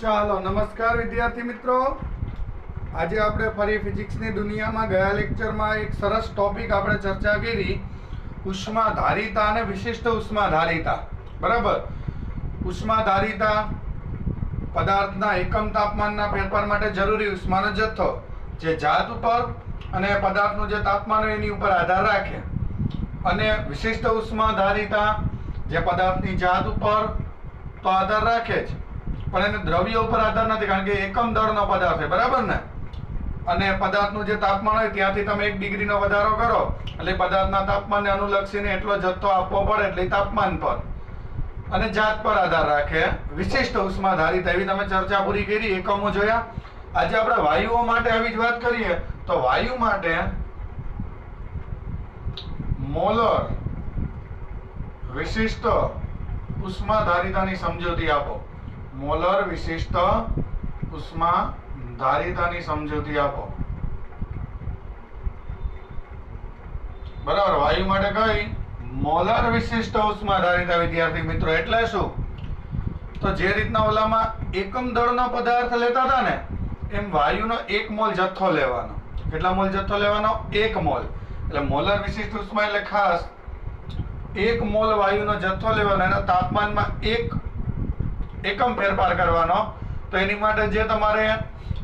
ચાલો નમસ્કાર વિદ્યાર્થી મિત્રો। આજે આપણે ફરી ફિઝિક્સની દુનિયામાં ગયા લેક્ચરમાં એક સરસ ટોપિક આપણે ચર્ચા કરી, ઉષ્માધારિતા અને વિશિષ્ટ ઉષ્માધારિતા। બરાબર। ઉષ્માધારિતા પદાર્થના એકમ તાપમાનના ફેરફાર માટે જરૂરી ઉષ્માનો જથ્થો જે જાત ઉપર અને પદાર્થનું જે તાપમાન હોય એની ઉપર આધાર રાખે, અને વિશિષ્ટ ઉષ્માધારિતા જે પદાર્થની જાત ઉપર તો આધાર રાખે જ, પણ એને દ્રવ્ય ઉપર આધાર નથી, કારણ કે એકમ દળનો પદાર્થ છે। બરાબર ને? અને પદાર્થનું જે તાપમાન હોય ત્યાંથી તમે 1 ડિગ્રીનો વધારો કરો એટલે પદાર્થના તાપમાનને અનુલક્ષીને એટલો જથ્થો આપવો પડે, એટલે તાપમાન પર અને જાત પર આધાર રાખે વિશિષ્ટ ઉષ્માધારિતા। એવી તમે ચર્ચા પૂરી કરી, એકમો જોયા। આજે આપણે વાયુઓ માટે આવી જ વાત કરીએ તો વાયુ માટે મોલર વિશિષ્ટ ઉષ્માધારિતાની સમજૂતી આપો। મોલર વિશિષ્ટ ઉષ્માધારિતાની સમજૂતી આપો। બરાબર। વાયુ માટે કઈ? મોલર વિશિષ્ટ ઉષ્માધારિતા। વિદ્યાર્થી મિત્રો એટલે શું? તો જે રીતના ઓલામાં એકમ દળનો પદાર્થ લેતા હતા ને, એમ વાયુનો 1 મોલ જથ્થો લેવાનો। કેટલા મોલ જથ્થો લેવાનો? 1 મોલ। એટલે મોલર વિશિષ્ટ ઉષ્મા એટલે ખાસ 1 મોલ વાયુનો જથ્થો લેવાનો, એના તાપમાનમાં 1 એકમ ફેરફાર કરવાનો, તો એની માટે જે તમારે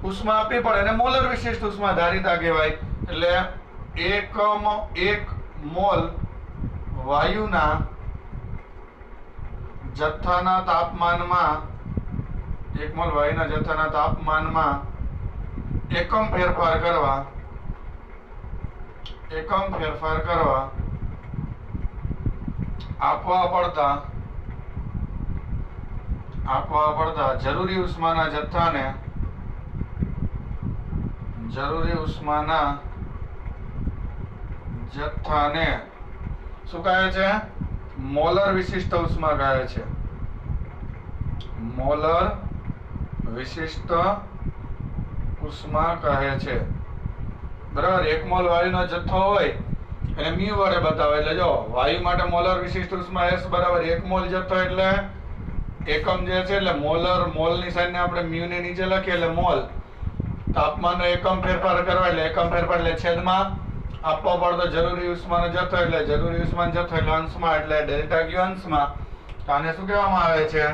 ઉષ્મા આપવી પડે એને મોલર વિશિષ્ટ ઉષ્માધારિતા કહેવાય। એટલે 1 મોલ વાયુના જથ્થાના તાપમાનમાં 1 મોલ વાયુના જથ્થાના તાપમાનમાં એકમ ફેરફાર કરવા આપવા પડતા જરૂરી ઉષ્માના જથ્થાને શું કહે છે? મોલર વિશિષ્ટ ઉષ્મા કહે છે। મોલર વિશિષ્ટ ઉષ્મા કહે છે। બરાબર। 1 મોલ વાયુનો જથ્થો હોય એને મ્યુ વડે બતાવે। એટલે જો વાયુ માટે મોલર વિશિષ્ટ ઉષ્મા S બરાબર 1 મોલ જથ્થો એટલે એકમ જે છે, એટલે મોલની સાઈડને આપણે મ્યુ ને નીચે લખીએ એટલે મોલ। તાપમાનનો એકમ ફેરફાર કરવા એટલે એકમ ફેરફાર એટલે છેદમાં આપવો પડતો જરૂરી ઉષ્માનો જથ્થો, એટલે જરૂરી ઉષ્માનો જથ્થો એટલે અંશમાં, એટલે ડેલ્ટા ક્યુ અંશમાં। તો આને શું કહેવામાં આવે છે?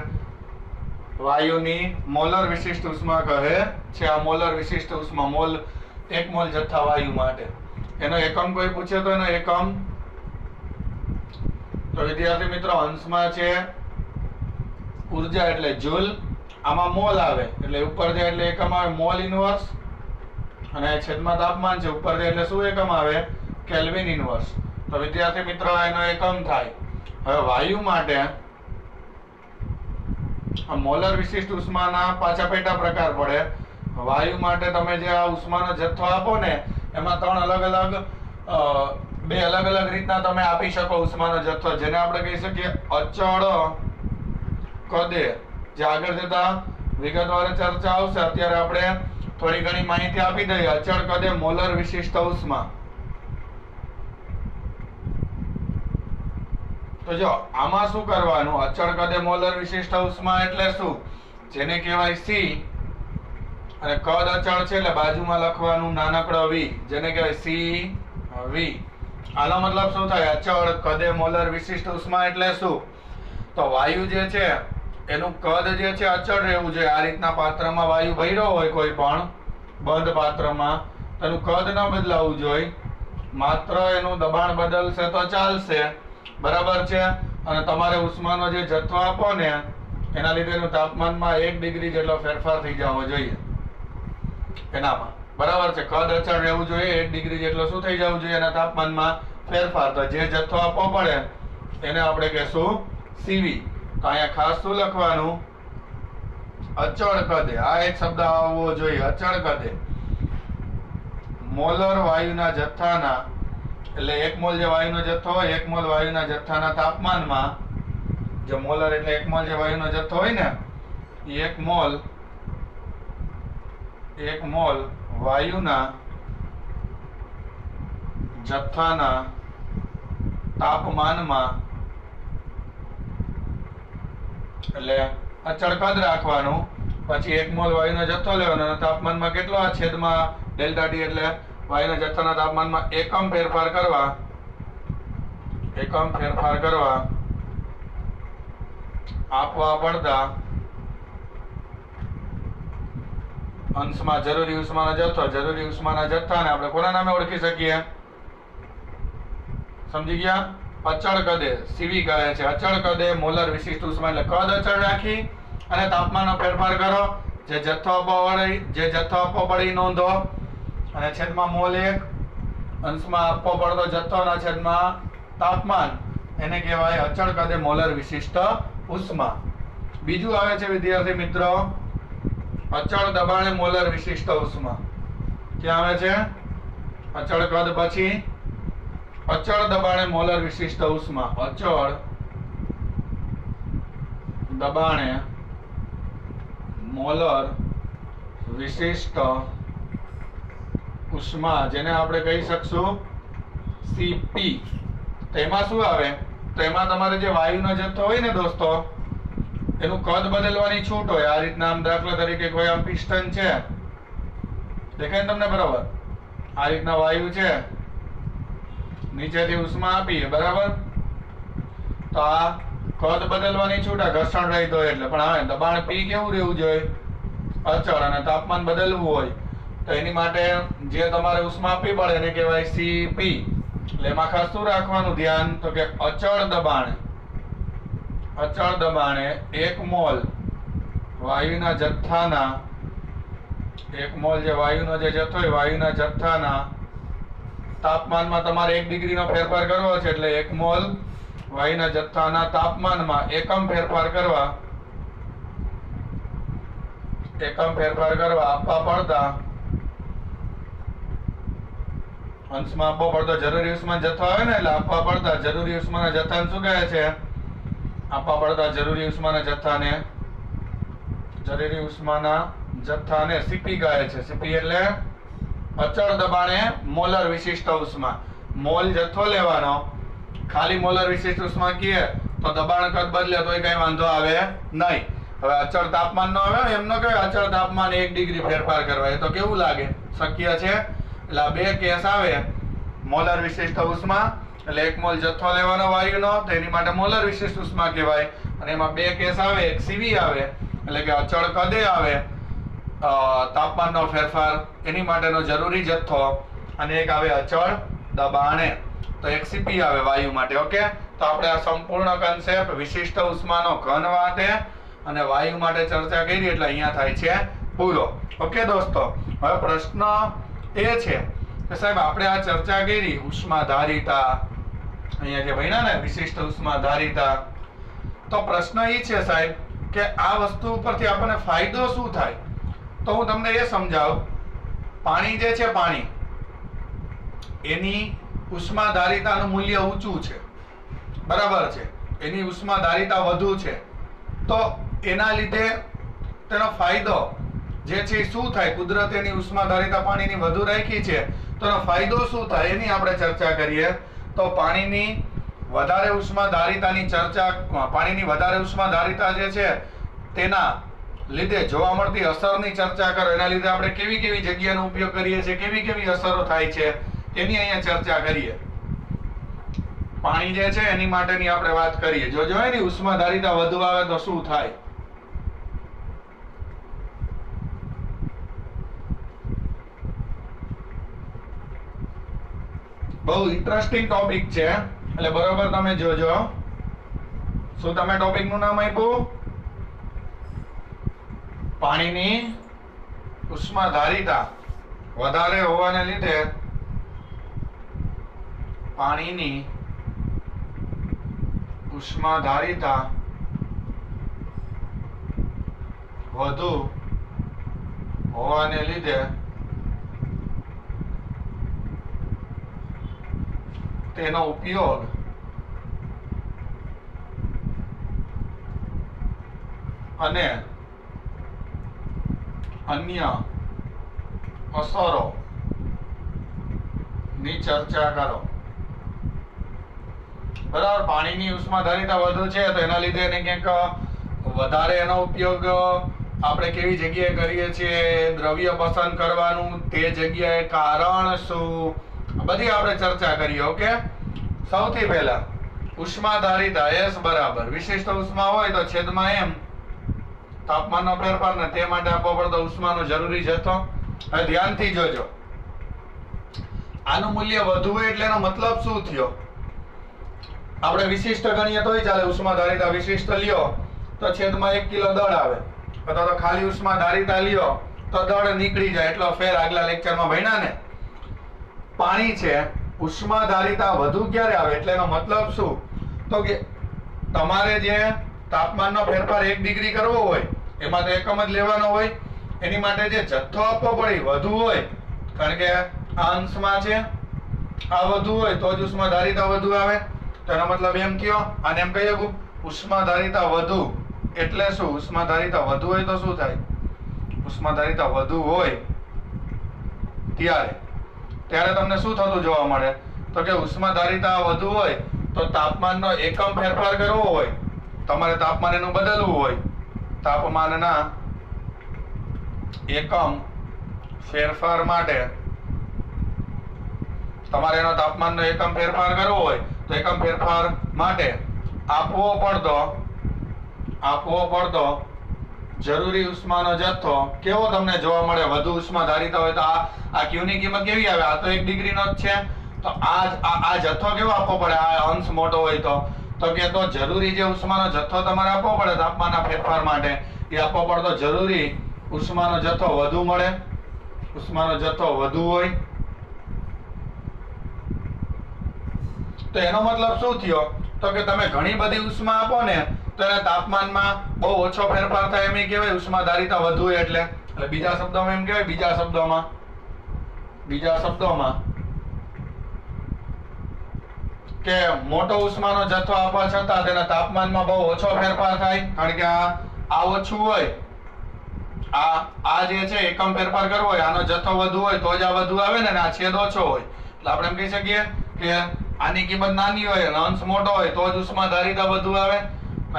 વાયુની મોલર વિશિષ્ટ ઉષ્મા કહે છે। આ મોલર વિશિષ્ટ ઉષ્મા, મોલ 1 મોલ જથ્થા વાયુ માટે, એનો એકમ કોઈ પૂછે તો એનો એકમ, તો વિદ્યાર્થી મિત્રો અંશમાં છે ઉર્જા એટલે જૂલ, આમાં મોલ આવે એટલે ઉપર જાય એટલે એકમ આવે મોલ ઇનવર્સ, અને છેદમાં તાપમાન છે ઉપર જાય એટલે શું એકમ આવે? Kelvin inverse. તો વિદ્યાર્થી મિત્રો એનો એકમ થાય। હવે વાયુ માટે મોલર વિશિષ્ટ ઉષ્માના પાછા પેટા પ્રકાર પડે। વાયુ માટે તમે જે આ ઉષ્માનો જથ્થો આપો ને, એમાં 3 અલગ અલગ રીતના તમે આપી શકો ઉષ્માનો જથ્થો, જેને આપણે કહી શકીએ અચળ કદે। જે આગળ જતા વિગતવાર ચર્ચા આવશે, અત્યારે આપણે થોડી ઘણી માહિતી આપી દઈએ। અચળ કદે મોલર વિશિષ્ટ ઉષ્મા। તો જો આમાં શું કરવાનું? અચળ કદે મોલર વિશિષ્ટ ઉષ્મા એટલે શું? જેને કહેવાય C, અને કદ અચળ છે એટલે બાજુમાં લખવાનું નાનકડો v, જેને કહેવાય CV। આનો મતલબ શું થાય? અચળ કદે મોલર વિશિષ્ટ ઉષ્મા એટલે શું? તો વાયુ જે છે એનું કદ જે છે અચળ રહેવું જોઈએ। આ રીતના પાત્રમાં વાયુ ભર્યો હોય કોઈ પણ બંધ પાત્રમાં, તેનું કદ ન બદલાવું જોઈએ, માત્ર એનું દબાણ બદલશે તો ચાલશે। બરાબર છે? અને તમારે ઉષ્માનો જે જથ્થો આપો ને એના લીધે એનું તાપમાનમાં 1 ડિગ્રી જેટલો ફેરફાર થઈ જવો જોઈએ એનામાં। બરાબર છે? કદ અચળ રહેવું જોઈએ, 1 ડિગ્રી જેટલો શું થઈ જવું જોઈએ એના તાપમાનમાં ફેરફાર। તો જે જથ્થો આપવો પડે એને આપણે કહેશું CV। તો અહીંયા ખાસ શું લખવાનું? અચળ કદે। આ એક શબ્દ આવવો જોઈએ, અચળ કદે મોલર વાયુના જથ્થાના, એટલે 1 મોલ જે વાયુનો જથ્થો હોય, 1 મોલ વાયુના જથ્થાના તાપમાનમાં, જે મોલર એટલે 1 મોલ જે વાયુનો જથ્થો હોય ને, એ 1 મોલ વાયુના જથ્થાના તાપમાનમાં એટલે અચળ કદ રાખવાનું, પછી 1 મોલ વાયુનો જથ્થો લેવાનો અને તાપમાનમાં કેટલો આ છેદમાં ડેલ્ટા ટી એટલે વાયુના જથ્થાના તાપમાનમાં એકમ ફેરફાર કરવા આપવા પડતા અંશમાં જરૂરી ઉષ્માનો જથ્થો, જરૂરી ઉષ્માના જથ્થાને આપણે કોના નામે ઓળખી શકીએ? સમજી ગયા? અચળ કદે, સીવી કહે છે. અચળ કદે મોલર વિશિષ્ટ ઉષ્મા એટલે કદ અચળ રાખી અને તાપમાનનો ફેરફાર કરો. જે જથ્થો આપવો પડે નોંધો અને છેદમાં મોલ 1 અંશમાં આપવો પડતો જથ્થોના છેદમાં તાપમાન, એને કહેવાય અચળ કદે મોલર વિશિષ્ટ ઉષ્મા. બીજું આવે છે વિદ્યાર્થી મિત્રો અચળ દબાણે મોલર વિશિષ્ટ ઉષ્મા. ક્યાં આવે છે? અચળ કદ પછી અચળ દબાણે મોલર વિશિષ્ટ ઉષ્મા. અચળ દબાણે મોલર વિશિષ્ટ ઉષ્મા, જેને આપણે કહી શકશું સીપી. તેમાં શું આવે? તો એમાં તમારે જે વાયુનો જથ્થો હોય ને દોસ્તો, એનું કદ બદલવાની છૂટ હોય. આ રીતના આમ દાખલા તરીકે કોઈ આમ પિસ્ટન છે, દેખાય ને તમને બરાબર? આ રીતના વાયુ છે, નીચેથી ઉષ્મા આપીએ, બરાબર? તો આ કદ બદલવાની છૂટ, આ ઘર્ષણ રહિત હોય એટલે. પણ હવે દબાણ પી કેવું રહેવું જોઈએ? અચળ. અને તાપમાન બદલવું હોય તો એની માટે જે તમારે ઉષ્મા આપવી પડે એને કહેવાય સીપી. એટલે એમાં ખાસ શું રાખવાનું ધ્યાન? તો કે અચળ દબાણે 1 મોલ વાયુના જથ્થાના, 1 મોલ જે વાયુનો જે જથ્થો હોય, વાયુના જથ્થાના તાપમાનમાં તમારે 1 ડિગ્રીનો ફેરફાર કરવો છે. એટલે 1 મોલ વાયુના જથ્થાના તાપમાનમાં એકમ ફેરફાર કરવા આપવા પડતા અંશમાં આપવો પડતો જરૂરી ઉષ્માનો જથ્થો આવે ને, એટલે આપવા પડતા જરૂરી ઉષ્માના જથ્થાને શું કહે છે? આપવા પડતા જરૂરી ઉષ્માના જથ્થાને સીપી કહે છે. સીપી એટલે અચળ દબાણે મોલર વિશિષ્ટ ઉષ્મા. મોલ જથ્થો લેવાનો, ખાલી મોલર વિશિષ્ટ ઉષ્મા કહીએ તો દબાણ કદ બદલે તોય કઈ વાંધો આવે નહીં. હવે અચળ તાપમાન નો આવે, એમ ન કહેવાય અચળ તાપમાન 1 ડિગ્રી ફેરફાર કરવા. એ તો કેવું લાગે? શક્ય છે? એટલે આ બે કેસ આવે. મોલર વિશિષ્ટ ઉષ્મા એટલે 1 મોલ જથ્થો લેવાનો વાયુનો, તો એની માટે મોલર વિશિષ્ટ ઉષ્મા કહેવાય. અને એમાં બે કેસ આવે, એક સીવી આવે એટલે કે અચળ કદે આવે તાપમાનનો ફેરફાર, એની માટેનો જરૂરી જથ્થો, અને એક આવે અચળ દબાણે, તો એક સીપી આવે વાયુ માટે. ઓકે, તો આપણે આ સંપૂર્ણ કન્સેપ્ટ વિશિષ્ટ ઉષ્માનો ઘન માટે અને વાયુ માટે ચર્ચા કરી, એટલે અહીંયા થાય છે પૂરો. ઓકે દોસ્તો, હવે પ્રશ્ન એ છે કે સાહેબ આપણે આ ચર્ચા કરી ઉષ્મા ધારિતા, અહીંયા જે ભણ્યા ને વિશિષ્ટ ઉષ્મા ધારિતા, તો પ્રશ્ન એ છે સાહેબ કે આ વસ્તુ ઉપરથી આપણને ફાયદો શું થાય? તો હું તમને એ સમજાવું. પાણી જે છે, પાણી એની ઉષ્મા ધારિતાનું મૂલ્ય ઊંચું છે, બરાબર છે? એની ઉષ્મા ધારિતા વધુ છે, તો એના લીધે તેનો ફાયદો જે છે શું થાય? કુદરતે એની ઉષ્મા ધારિતા પાણીની વધુ રાખી છે, તો એનો ફાયદો શું થાય એની આપણે ચર્ચા કરીએ. તો પાણીની વધારે ઉષ્મા ધારિતાની ચર્ચા, પાણીની વધારે ઉષ્મા ધારિતા જે છે તેના લીધે જોવા મળતી અસરની ચર્ચા કરો. એના લીધે આપણે કેવી કેવી જગ્યાનો ઉપયોગ કરીએ છીએ, કેવી કેવી અસરો થાય છે એની અહીંયા ચર્ચા કરીએ. પાણી જે છે એની માટેની આપણે વાત કરીએ. જો એની ઉષ્મા ધારિતા વધુ આવે તો શું થાય? બહુ ઇન્ટરેસ્ટિંગ ટોપિક છે, એટલે બરોબર તમે જોજો. શું તમે ટોપિક નું નામ આપ્યું? પાણીની ઉષ્મા ધારિતા વધારે હોવાને લીધે પાણીની ઉષ્મા ધારિતા વધુ હોવાને લીધે તેનો ઉપયોગ અને અન્ય અસરો ની ચર્ચા કરો. બરાબર? પાણીની ઉષ્મા ધારિતા વધુ છે તો એના લીધે એને ક્યાંક વધારે એનો ઉપયોગ આપણે કેવી જગ્યાએ કરીએ છીએ, દ્રવ્ય પસંદ કરવાનું, તે જગ્યાએ કારણ શું, બધી આપણે ચર્ચા કરીએ. ઓકે, સૌથી પહેલા ઉષ્માધારિતા S બરાબર વિશિષ્ટ ઉષ્મા હોય તો છેદમાં m તાપમાનનો ફેરફાર ને તે માટે આપવો પડતો ઉષ્માનો જરૂરી જથ્થો. હવે ધ્યાનથી જોજો, આનું મૂલ્ય વધુ હોય એટલે એનો મતલબ શું થયો? આપણે વિશિષ્ટ ગણીએ તોય ચાલે. ઉષ્માધારિતા વિશિષ્ટ લ્યો તો છેદમાં 1 કિલો દળ આવે, અથવા તો ખાલી ઉષ્માધારિતા લ્યો તો દળ નીકળી જાય. એટલો ફેર આગલા લેક્ચરમાં ભણ્યા ને. પાણી છે, ઉષ્માધારિતા વધુ ક્યારે આવે એટલે એનો મતલબ શું? તો કે તમારે જે તાપમાનનો ફેરફાર 1 ડિગ્રી કરવો હોય એમાં તો એકમ જ લેવાનો હોય. એની માટે જે જથ્થો આપવો પડે વધુ હોય, કારણ કે આ અંશમાં છે, આ વધુ હોય તો જ ઉષ્માધારિતા વધુ આવે. તો એનો મતલબ એમ થયો. અને એમ કહીએ ઉષ્માધારિતા વધુ એટલે શું? ઉષ્માધારિતા વધુ હોય તો શું થાય? ઉષ્માધારિતા વધુ હોય ત્યારે તમને શું થતું જોવા મળે? તો કે ઉષ્માધારિતા વધુ હોય તો તાપમાનનો એકમ ફેરફાર કરવો હોય, તમારે તાપમાન એનું બદલવું હોય, તાપમાનના એકમ ફેરફાર માટે તમારે એનો તાપમાનનો એકમ ફેરફાર કરવો હોય તો એકમ ફેરફાર માટે આપવો પડતો જરૂરી ઉષ્માનો જથ્થો કેવો તમને જોવા મળે? વધુ ઉષ્માધારિતા હોય તો આ Q ની કિંમત કેવી આવે? આ તો 1 ડિગ્રીનો જ છે. તો આ જથ્થો કેવો આપવો પડે? આ અંશ મોટો હોય તો કે તો જરૂરી જે ઉષ્માનો જથ્થો તમારે આપવો પડે તાપમાનના ફેરફાર માટે, એ આપવો પડતો જરૂરી ઉષ્માનો જથ્થો વધુ મળે. ઉષ્માનો જથ્થો વધુ હોય તો એનો મતલબ શું થયો? તો કે તમે ઘણી બધી ઉષ્મા આપો ને તો એના તાપમાનમાં બહુ ઓછો ફેરફાર થાય, એમ કહેવાય ઉષ્માધારિતા વધુ હોય. એટલે બીજા શબ્દોમાં એમ કહેવાય, બીજા શબ્દોમાં કે મોટો ઉષ્માનો જથ્થો આપવા છતાં તેના તાપમાનમાં બહુ ઓછો ફેરફાર થાય, કારણ કે આ ઓછું હોય, આ જે છે એકમ ફેરફાર કરવો હોય, આનો જથ્થો વધુ હોય તો જ આ વધુ આવે ને, આ છેદ ઓછો હોય. એટલે આપણે એમ કહી શકીએ કે આની કિંમત નાની હોય અને અંશ મોટો હોય તો જ ઉષ્માધારિતા વધુ આવે.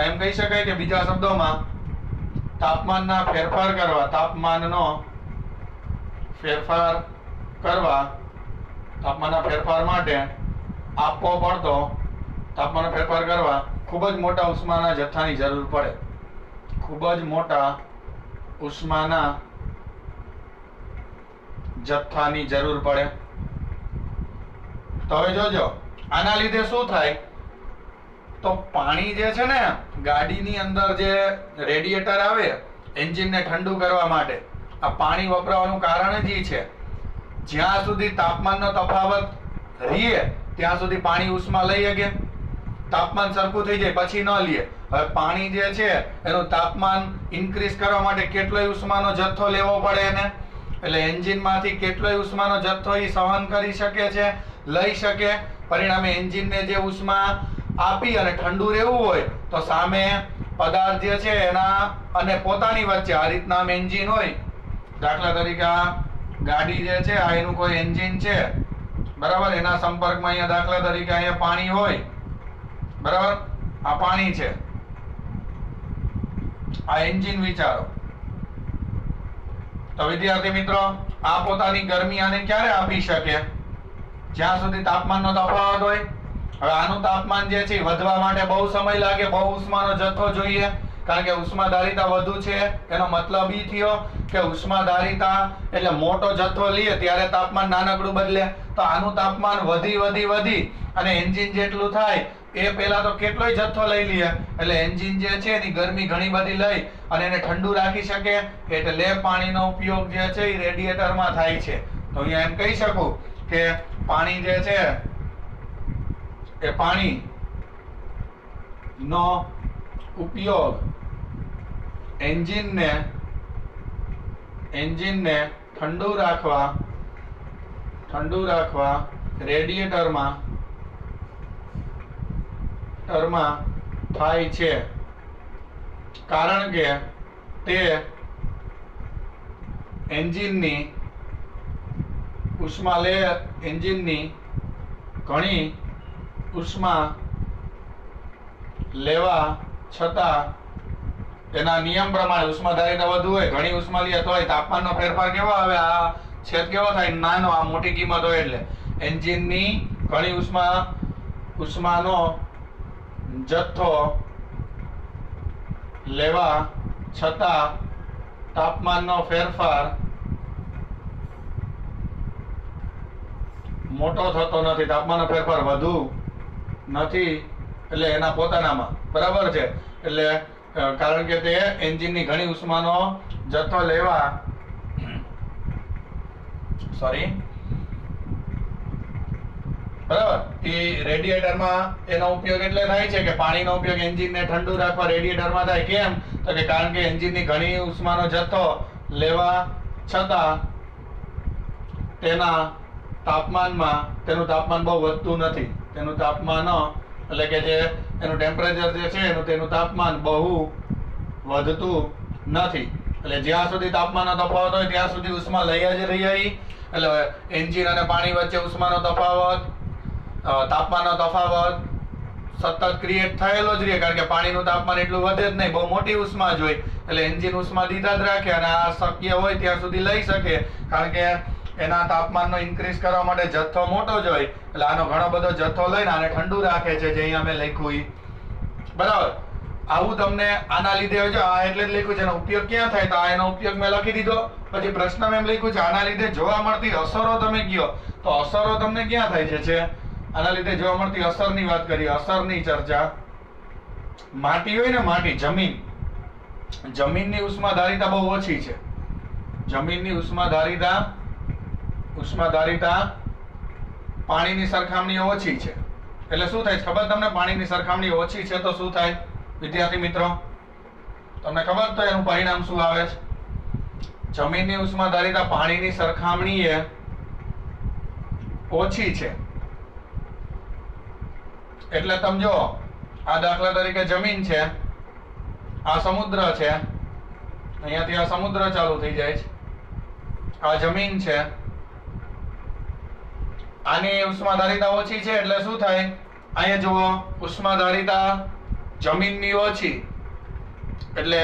એમ કહી શકાય કે બીજા શબ્દોમાં તાપમાનનો ફેરફાર કરવા, તાપમાનના ફેરફાર માટે આપવો પડતો, તાપમાનનો ફેરફાર કરવા ખૂબ જ મોટા ઉષ્માના જથ્થાની જરૂર પડે. ખૂબ જ મોટા ઉષ્માના જથ્થાની જરૂર પડે. તો હવે જોજો, આના લીધે શું થાય? તો પાણી જે છે ને, ગાડીની અંદર જે રેડિએટર આવે એન્જિનને ઠંડુ કરવા માટે, આ પાણી વપરાવાનું કારણ જ એ છે. જ્યાં સુધી તાપમાનનો તફાવત રહે ત્યાં સુધી પાણી ઉષ્મા લઈ શકે. તાપમાન સરખું થઈ જાય પછી ન લે. હવે પાણી જે છે એનું તાપમાન ઇન્ક્રીઝ કરવા માટે કેટલોય ઉષ્માનો જથ્થો લેવો પડે એને. એટલે એન્જિનમાંથી કેટલોય ઉષ્માનો જથ્થો એ સહન કરી શકે છે, લઈ શકે. પરિણામે એન્જિનને જે ઉષ્મા આપી અને ઠંડુ રહેવું હોય તો સામે પદાર્થ જે છે એના અને પોતાની વચ્ચે આ રીતના એન્જિન હોય. દાખલા તરીકે આ ગાડી જે છે આ એનું કોઈ એન્જિન છે, બરાબર. એના સંપર્કમાં અહીંયા દાખલા તરીકે અહીંયા પાણી હોય, બરાબર. આ પાણી છે, આ એન્જિન વિચારો. તો વિદ્યાર્થી મિત્રો, આ પોતાની ગરમી આને ક્યારે આપી શકે? જ્યાં સુધી તાપમાનનો તફાવત હોય. હવે આનું તાપમાન જે છે વધવા માટે બહુ સમય લાગે, બહુ ઉષ્માનો જથ્થો જોઈએ, કારણ કે ઉષ્માધારિતા વધુ છે. એનો મતલબ ઈ થયો કે ઉષ્માધારિતા એટલે મોટો જથ્થો લઈએ ત્યારે તાપમાન નાનકડું બદલે. તો આનું તાપમાન વધી અને એન્જિન જેટલું થાય એ પહેલા તો કેટલોય જથ્થો લઈ લઈએ. એટલે એન્જિન જે છે એની ગરમી ઘણી બધી લઈ અને એને ઠંડુ રાખી શકે. એટલે પાણીનો ઉપયોગ જે છે એ રેડિએટરમાં થાય છે. તો અહીંયા એમ કહી શકું કે પાણી જે છે એ પાણીનો ઉપયોગ એન્જિનને ઠંડુ રાખવા રેડિએટરમાં થાય છે, કારણ કે તે એન્જિનની ઘણી ઉષ્મા લેવા છતાં એના નિયમ પ્રમાણે ઉષ્માધારિતા વધુ હોય, ઘણી ઉષ્મા લે તોય તાપમાનનો ફેરફાર કેવો આવે? આ છેદ કેવો થાય? નાનો. આ મોટી કિંમત હોય એટલે એન્જિનની ઘણી ઉષ્માનો જથ્થો લેવા છતાં તાપમાનનો ફેરફાર મોટો થતો નથી. તાપમાનનો ફેરફાર વધુ નથી એટલે એના પોતાનામાં, બરાબર છે. એટલે કારણ કે તે એન્જિનની ઘણી ઉષ્માનો જથ્થો લેવા બરાબર એ રેડિએટરમાં એનો ઉપયોગ એટલે થાય છે કે પાણીનો ઉપયોગ એન્જિનને ઠંડુ રાખવા રેડિએટરમાં થાય. કેમ? તો કે કારણ કે એન્જિનની ઘણી ઉષ્માનો જથ્થો લેવા છતાં તેના તાપમાનમાં તેનું તાપમાન બહુ વધતું નથી. તેનું તાપમાન એટલે કે જે એનું ટેમ્પરેચર જે છે તેનું તાપમાન બહુ વધતું નથી. એટલે જ્યાં સુધી તાપમાનનો તફાવત હોય ત્યાં સુધી ઉષ્મા લઈ જ રહી. એટલે એન્જિન અને પાણી વચ્ચે ઉષ્માનો તફાવત, તાપમાનનો તફાવત સતત ક્રિએટ થયેલો જ રહે. કારણ કે પાણીનું તાપમાન એટલું વધે જ નહીં, બહુ મોટી ઉષ્મા જ હોય. એટલે એન્જિન ઉષ્મા દીધા જ રાખે અને આ શક્ય હોય ત્યાં સુધી લઈ શકે. કારણ કે એના તાપમાનનો ઇન્ક્રીઝ કરવા માટે જથ્થો મોટો જ હોય. એટલે આનો ઘણો બધો જથ્થો લઈને આને ઠંડુ રાખે છે, જે અહીંયા મેં લખ્યું. બરાબર. આવું તમને આના લીધે જો આ એટલે જ લખ્યું છે એનો ઉપયોગ ક્યાં થાય, તો આ એનો ઉપયોગ મેં લખી દીધો. પછી પ્રશ્નમાં એમ લખ્યું છે આના લીધે જોવા મળતી અસરો તમે કયો, તો અસરો તમને ક્યાં થાય છે? આના લીધે જોવા મળતી અસરની વાત કરીએ, અસરની ચર્ચા. માટી હોય ને, માટી, જમીનની ઉષ્માધારિતા બહુ ઓછી છે. જમીનની ઉષ્માધારિતા પાણીની સરખામણીએ ઓછી છે. એટલે શું થાય ખબર તમને? પાણીની સરખામણી ઓછી છે તો શું થાય વિદ્યાર્થી મિત્રો? તમને ખબર? તો એનું પરિણામ શું આવે છે? જમીનની ઉષ્માધારિતા પાણીની સરખામણીએ ઓછી છે એટલે તમે જો આ દાખલા તરીકે જમીન છે, આ સમુદ્ર છે, અહીંયાથી આ સમુદ્ર ચાલુ થઈ જાય છે, આ જમીન છે, આની ઉષ્માધારિતા ઓછી છે એટલે શું થાય? અહીંયા જુઓ ઉષ્માધારિતા જમીનની ઓછી એટલે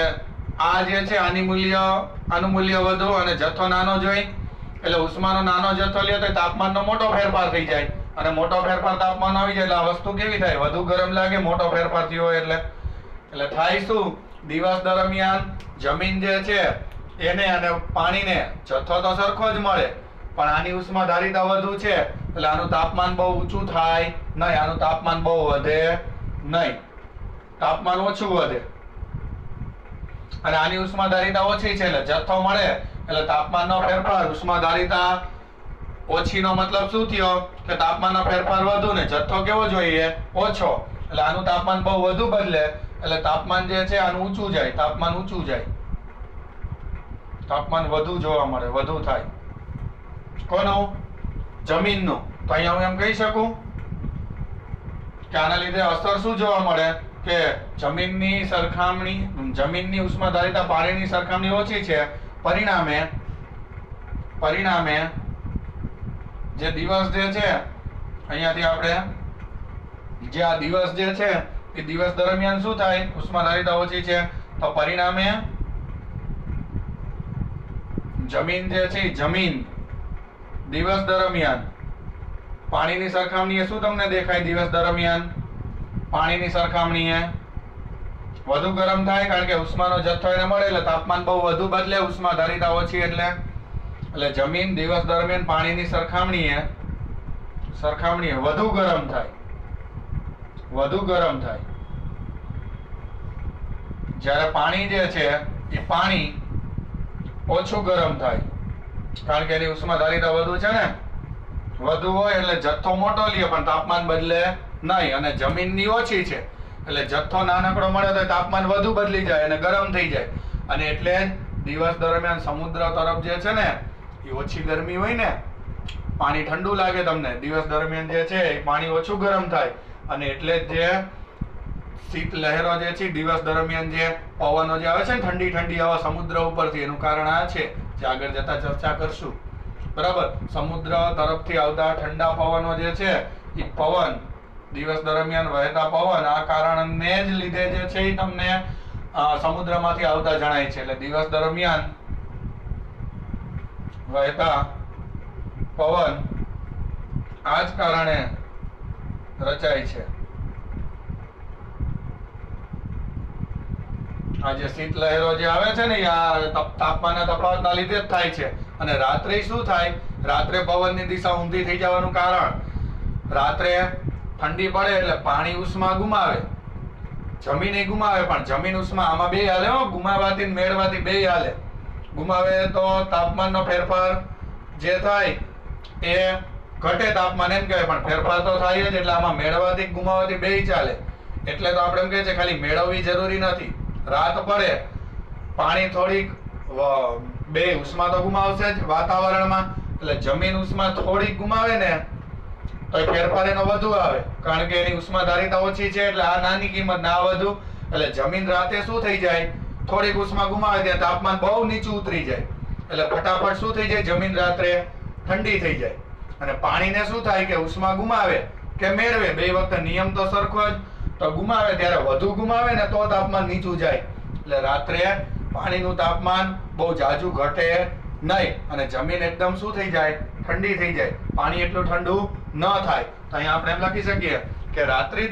આ જે છે આનું મૂલ્ય વધુ અને જથ્થો નાનો જોઈ. એટલે ઉષ્માનો નાનો જથ્થો લે તો તાપમાનનો મોટો ફેરફાર થઈ જાય અને મોટો ફેરફાર તાપમાન આવી જાય એટલે આ વસ્તુ કેવી થાય? વધુ ગરમ લાગે. મોટો ફેરફાર થયો હોય એટલે થાય શું? દિવસ દરમિયાન જમીન જે છે એને અને પાણીને જથ્થો તો સરખો જ મળે પણ આની ઉષ્માધારિતા વધુ છે એટલે આનું તાપમાન બહુ ઊંચું થાય નહીં, આનું તાપમાન બહુ વધે નહીં, તાપમાન ઓછું વધે. અને આની ઉષ્માધારિતા ઓછી છે એટલે જથ્થો મળે એટલે તાપમાનનો ફેરફાર. ઉષ્માધારિતા ઓછીનો મતલબ શું થયો? કે તાપમાનનો ફેરફાર વધુ ને જથ્થો કેવો જોઈએ? ઓછો. એટલે આનું તાપમાન બહુ વધુ બદલે એટલે તાપમાન જે છે આનું ઊંચું જાય, તાપમાન ઊંચું જાય, તાપમાન વધુ જોવા મળે, વધુ થાય. કોનું? જમીનનું. તો અહીંયા હું એમ કહી શકું કે આના લીધે અસર શું જોવા મળે? કે જમીનની ઉષ્માધારિતા પાણીની સરખામણી ઓછી છે. પરિણામે જે દિવસ જે છે અહીંયાથી આપણે જે આ દિવસ જે છે એ દિવસ દરમિયાન શું થાય? ઉષ્માધારિતા ઓછી છે તો પરિણામે જમીન જે છે જમીન દિવસ દરમિયાન પાણીની સરખામણીએ શું તમને દેખાય? દિવસ દરમિયાન પાણીની સરખામણીએ વધુ ગરમ થાય કારણ કે ઉષ્માનો જથ્થો એને મળે એટલે તાપમાન બહુ વધુ બદલે. ઉષ્માધારિતા ઓછી એટલે જમીન દિવસ દરમિયાન પાણીની સરખામણીએ વધુ ગરમ થાય, વધુ ગરમ થાય. જ્યારે પાણી જે છે એ પાણી ઓછું ગરમ થાય કારણ કે એની ઉષ્માધારિતા વધુ છે ને, વધુ હોય એટલે જથ્થો મોટો લે પણ તાપમાન બદલે નહીં. અને જમીનની ઓછી છે એટલે જથ્થો નાનકડો મળે તો તાપમાન વધુ બદલી જાય અને ગરમ થઈ જાય. અને એટલે દિવસ દરમિયાન સમુદ્ર તરફ જે છે ને એ ઓછી ગરમી હોય ને, પાણી ઠંડુ લાગે તમને. દિવસ દરમિયાન જે છે એ પાણી ઓછું ગરમ થાય અને એટલે જે શીત લહેરો જે છે દિવસ દરમિયાન જે પવનો જે આવે છે ને ઠંડી ઠંડી હવા સમુદ્ર ઉપરથી, એનું કારણ આ છે જે આગળ જતા ચર્ચા કરશું. બરાબર. સમુદ્ર તરફથી આવતા ઠંડા પવનો જે છે એ પવન દિવસ દરમિયાન વહેતા પવન આ કારણને જ લીધે જે છે એ તમને સમુદ્રમાંથી આવતા જણાય છે. એટલે દિવસ દરમિયાન વહેતા પવન આ જ કારણે રચાય છે. આ જે શીત લહેરો જે આવે છે ને આ તાપમાનના તફાવતના લીધે જ થાય છે. અને રાત્રે શું થાય? રાત્રે પવનની દિશા ઊંધી થઈ જવાનું કારણ, રાત્રે ઠંડી પડે એટલે પાણી ઉષ્મા ગુમાવે, જમીન એ ગુમાવે. પણ જમીન ઉષ્મા આમાં બે હાલે હો, ગુમાવાથી મેળવાથી બે હાલે. ગુમાવે તો તાપમાનનો ફેરફાર જે થાય એ ઘટે તાપમાન એમ કહેવાય, પણ ફેરફાર તો થાય જ. એટલે આમાં મેળવાથી ગુમાવાથી બે ચાલે. એટલે તો આપણે એમ કહે છે ખાલી મેળવવી જરૂરી નથી. રાત પડે પાણી થોડીક બે ઉષ્મા તો ગુમાવશે જ વાતાવરણમાં. એટલે જમીન ઉષ્મા થોડીક ગુમાવે ને તો ફેરફાર એનો વધુ આવે, કારણ કે એની ઉષ્માધારિતા ઓછી છે. એટલે આ નાની કિંમત ના વધુ. એટલે જમીન રાતે શું થઈ જાય? થોડીક ઉષ્મા ગુમાવે ત્યાં તાપમાન બહુ નીચું ઉતરી જાય. એટલે ફટાફટ શું થઈ જાય? જમીન રાત્રે ઠંડી થઈ જાય. અને પાણીને શું થાય કે ઉષ્મા ગુમાવે કે મેળવે, બે વખત નિયમ તો સરખો જ. તો ગુમાવે ત્યારે વધુ ગુમાવે ને તો તાપમાન નીચું જાય. એટલે રાત્રે પાણીનું તાપમાન બહુ જાજુ ઘટે નહીં, અને જમીન એકદમ શું થઈ જાય? ઠંડી થઈ જાય. પાણી એટલું ઠંડુ ન થાય. તો અહીંયા આપણે એમ લખી શકીએ કે રાત્રિ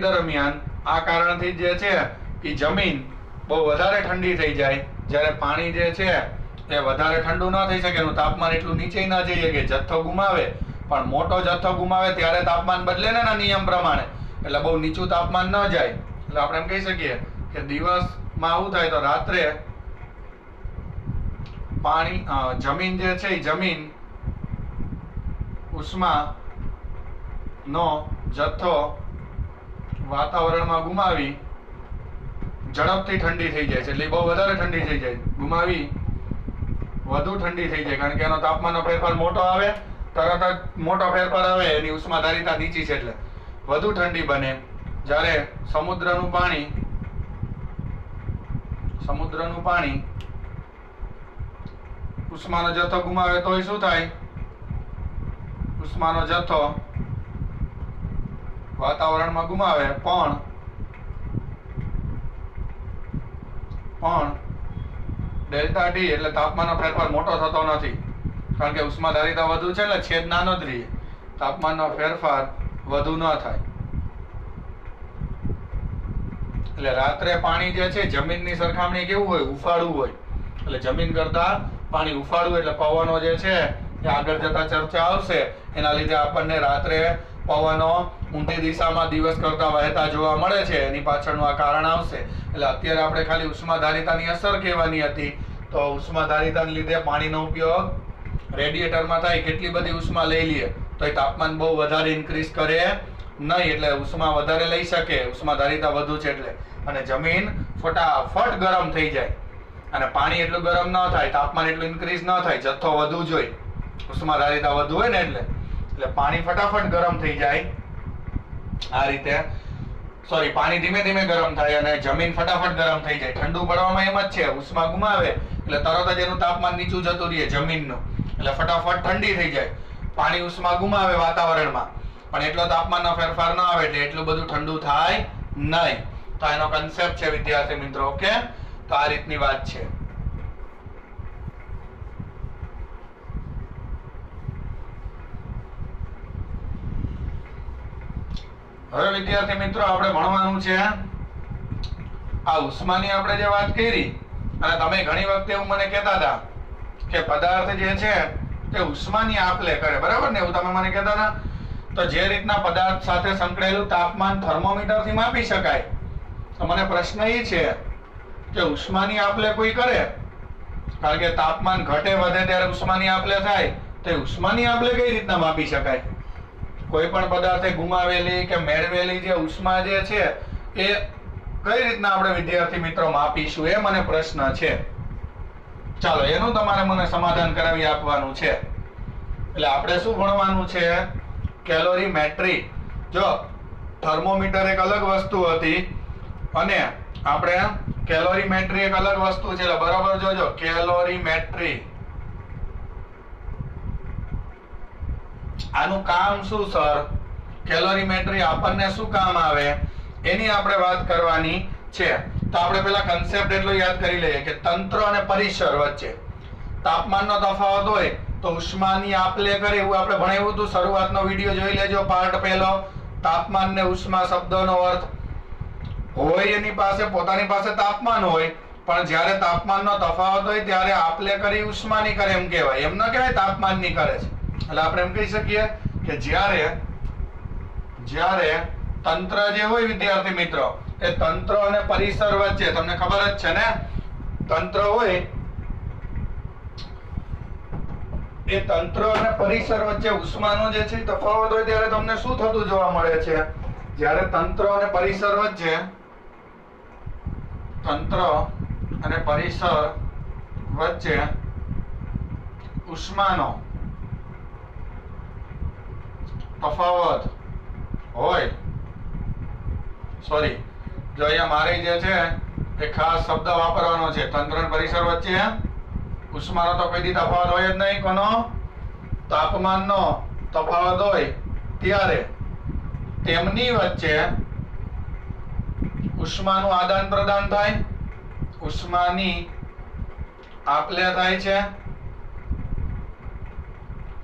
દરમિયાન આ કારણથી જે છે એ જમીન બહુ વધારે ઠંડી થઈ જાય, જ્યારે પાણી જે છે એ વધારે ઠંડુ ન થઈ શકે, એનું તાપમાન એટલું નીચે ન જઈ શકે. જથ્થો ગુમાવે, પણ મોટો જથ્થો ગુમાવે ત્યારે તાપમાન બદલે ને નિયમ પ્રમાણે, એટલે બહુ નીચું તાપમાન ન જાય. એટલે આપણે એમ કહી શકીએ કે દિવસમાં આવું થાય તો રાત્રે પાણી જમીન જે છે એ જમીન ઉષ્મા નો જથ્થો વાતાવરણમાં ગુમાવી ઝડપથી ઠંડી થઈ જાય છે. એટલે બહુ વધારે ઠંડી થઈ જાય, ગુમાવી વધુ ઠંડી થઈ જાય, કારણ કે એનો તાપમાનનો ફેરફાર મોટો આવે, તરત જ મોટો ફેરફાર આવે, એની ઉષ્માધારિતા નીચી છે એટલે વધુ ઠંડી બને. જ્યારે સમુદ્રનું પાણી ઉષ્માનો જથ્થો ગુમાવે તો શું થાય? ઉષ્માનો જથ્થો વાતાવરણમાં ગુમાવે, પણ ડેલ્ટા ટી એટલે તાપમાનનો ફેરફાર મોટો થતો નથી, કારણ કે ઉષ્માધારિતા વધુ છે એટલે છેદ નાનો જ રહે, તાપમાનનો ફેરફાર વધુ ન થાય. એટલે રાત્રે પાણી જે છે જમીનની સરખામણી કેવું હોય? ઉફાળું હોય. એટલે જમીન કરતા પાણી ઉફાળું, એટલે પવનો જે છે એ આગળ જતા ચર્ચા આવશે. એના લીધે આપણને રાત્રે પવનો ઊંધી દિશામાં દિવસ કરતા વહેતા જોવા મળે છે. એની પાછળનું આ કારણ આવશે. એટલે અત્યારે આપણે ખાલી ઉષ્માધારિતાની અસર કહેવાની હતી. તો ઉષ્માધારિતાને લીધે પાણીનો ઉપયોગ રેડિએટરમાં થાય, કેટલી બધી ઉષ્મા લઈ લઈએ તો એ તાપમાન બહુ વધારે ઇન્ક્રીઝ કરે નહીં, એટલે ઉષ્મા વધારે લઈ શકે, ઉષ્માધારિતા વધુ છે એટલે. અને જમીન ફટાફટ ગરમ થઈ જાય, અને પાણી એટલું ગરમ ન થાય, તાપમાન એટલું ઇન્ક્રીઝ ન થાય, જથ્થો વધુ જોઈએ, ઉષ્માધારિતા વધુ હોય ને એટલે પાણી ફટાફટ ગરમ થઈ જાય. આ રીતે પાણી ધીમે ધીમે ગરમ થાય અને જમીન ફટાફટ ગરમ થઈ જાય. ઠંડુ પડવામાં એમ જ છે, ઉષ્મા ગુમાવે એટલે તરત જ એનું તાપમાન નીચું જતું રહે જમીનનું, એટલે ફટાફટ ઠંડી થઈ જાય. પાણી ઉષ્મા ગુમાવે વાતાવરણમાં, પણ એટલો તાપમાનનો ફેરફાર ન આવે એટલે એટલું બધું ઠંડુ થાય નહીં. તો એનો કન્સેપ્ટ છે વિદ્યાર્થી મિત્રો. ઓકે, તો આ રીતની વાત છે. હવે વિદ્યાર્થી મિત્રો આપણે ભણવાનું છે આ ઉષ્માની આપણે જે વાત કરી, અને તમે ઘણી વખતે એવું મને કહેતા હતા કે પદાર્થ જે છે એ ઉષ્માની આપ-લે કરે, બરાબર ને? એવું તમે મને કહેતા હતા. તો જે રીતના પદાર્થ સાથે સંકળાયેલું તાપમાન થર્મોમીટરથી માપી શકાય, તો મને પ્રશ્ન એ છે કે ઉષ્માની આપ-લે કોઈ કરે? કારણ કે તાપમાન ઘટે વધે ત્યારે ઉષ્માની આપ-લે થાય, તો ઉષ્માની આપ-લે કઈ રીતના માપી શકાય? કોઈ પણ પદાર્થે ગુમાવેલી કે મેળવેલી જે ઉષ્મા જે છે એ કઈ રીતના આપણે વિદ્યાર્થી મિત્રો માપીશું, એ મને પ્રશ્ન છે. ચાલો એનું તમારે મને સમાધાન કરાવી આપવાનું છે. એટલે આપણે શું ભણવાનું છે? કેલોરીમેટ્રી. જો થર્મોમીટર એક અલગ વસ્તુ હતી અને આપણે કેલોરીમેટ્રી એક અલગ વસ્તુ છે, એટલે બરાબર જોજો. કેલોરીમેટ્રી આનું કામ શું સર? કેલોરીમેટ્રી આપણને શું કામ આવે? એની આપણે વાત કરવાની છે. તો આપણે પેલા કન્સેપ્ટ એટલો યાદ કરી લઈએ કે તંત્ર અને પરિસર વચ્ચે તાપમાનનો તફાવત હોય તો ઉષ્માની આપ-લે કરે એવું આપણે ભણાવ્યું હતું. શરૂઆતનો વિડિયો જોઈ લેજો, પાર્ટ પહેલો. તાપમાન ને ઉષ્મા શબ્દનો અર્થ હોય એની પાસે પોતાની પાસે તાપમાન હોય, પણ જ્યારે તાપમાનનો તફાવત હોય ત્યારે આપ-લે કરી ઉષ્માની કરે એમ કહેવાય. એમ ન કહેવાય તાપમાનની કરે છે. એટલે આપણે એમ કહી શકીએ કે જ્યારે તંત્ર જે હોય વિદ્યાર્થી મિત્રો, એ તંત્ર અને પરિસર વચ્ચે, તમને ખબર જ છે ને, તંત્ર હોય એ તંત્ર અને પરિસર વચ્ચે ઉષ્માનો જે છે તફાવત હોય ત્યારે તમને શું થતું જોવા મળે છે? જ્યારે તંત્ર અને પરિસર વચ્ચે ઉષ્માનો તફાવત હોય, સોરી, જો અહીંયા મારે જે છે એ ખાસ શબ્દ વાપરવાનો છે. તંત્ર અને પરિસર વચ્ચે ઉષ્માનો તો કોઈ દી તફાવત હોય જ નહીં. કોનો? તાપમાનનો તફાવત હોય ત્યારે તેમની વચ્ચે ઉષ્માનું આદાન પ્રદાન થાય, ઉષ્માની આપ-લે થાય છે.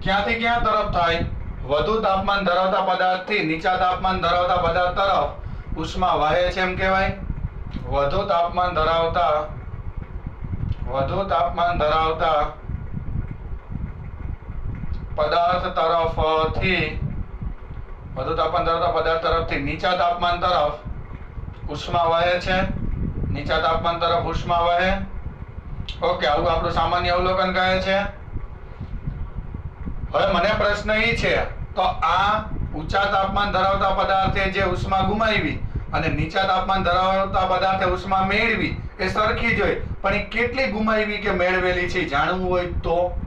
ક્યાંથી ક્યાં તરફ થાય? વધુ તાપમાન ધરાવતા પદાર્થથી નીચા તાપમાન ધરાવતા પદાર્થ તરફ ઉષ્મા વહે છે એમ કહેવાય. વધુ તાપમાન ધરાવતા પદાર્થ તરફથી નીચા તાપમાન તરફ ઉષ્મા વહે છે. નીચા તાપમાન તરફ ઉષ્મા વહે. ઓકે, આવું આપણું સામાન્ય અવલોકન કહે છે. હવે મને પ્રશ્ન એ છે, તો આ ઊંચા તાપમાન ધરાવતા પદાર્થે જે ઉષ્મા ગુમાવી અને નીચા તાપમાન ધરાવતા પદાર્થે ઉષ્મા મેળવી એ સરખી જ હોય, પણ એ કેટલી ગુમાવી કે મેળવેલી છે જાણવું હોય તો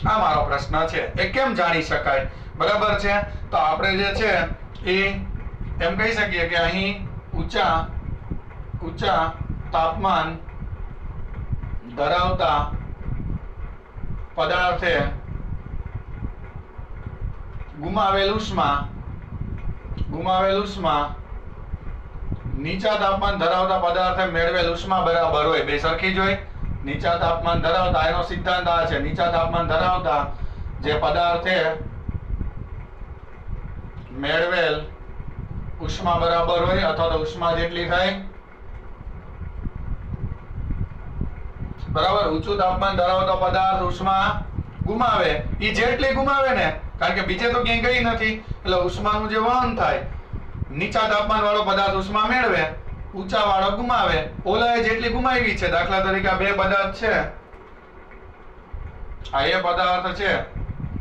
આ મારો પ્રશ્ન છે. એ કેમ જાણી શકાય? બરાબર છે. તો આપણે જે છે એ એમ કહી શકીએ કે અહીં ઊંચા તાપમાન ધરાવતા પદાર્થે ગુમાવેલ ઉષ્મા નીચા તાપમાન ધરાવતા પદાર્થે મેળવેલ ઉષ્મા બરાબર હોય. બે સરખી જ હોય. નીચા તાપમાન ધરાવતા, એનો સિદ્ધાંત આ છે, નીચા તાપમાન ધરાવતા જે પદાર્થે મેળવેલ ઉષ્મા બરાબર હોય અથવા તો ઉષ્મા જેટલી થાય. બરાબર. ઊંચું તાપમાન ધરાવતો પદાર્થ ઉષ્મા ગુમાવે, ઈ જેટલી ગુમાવે ને, કારણ કે બીજે તો ક્યાંય ગઈ નથી, એટલે ઉષ્માનું જે વહન થાય, નીચા તાપમાન વાળો પદાર્થ ઉષ્મા મેળવે, ઊંચા વાળો ગુમાવે. ઓલાએ જેટલી ગુમાવી છે, દાખલા તરીકે આ બે પદાર્થ છે, આ એ પદાર્થ છે,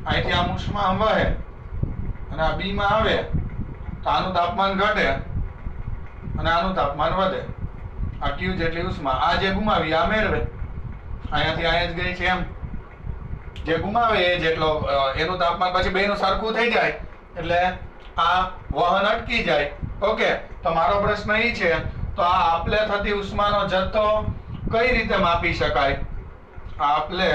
અહીંથી આમ ઉષ્મા વહે અને આ બી માં આવે તો આનું તાપમાન ઘટે અને આનું તાપમાન વધે. આ ક્યુ જેટલી ઉષ્મા આ જે ગુમાવી આ મેળવે. અહીંયાથી અહીંયા જ ગઈ છે એમ. જે ગુમાવે એ જેટલો એનું તાપમાન પછી બેનું સરખું થઈ જાય એટલે આ વહન અટકી જાય. ઓકે, તો મારો પ્રશ્ન એ છે, તો આ આપ-લે થતી ઉષ્માનો જથ્થો કઈ રીતે માપી શકાય? આપ-લે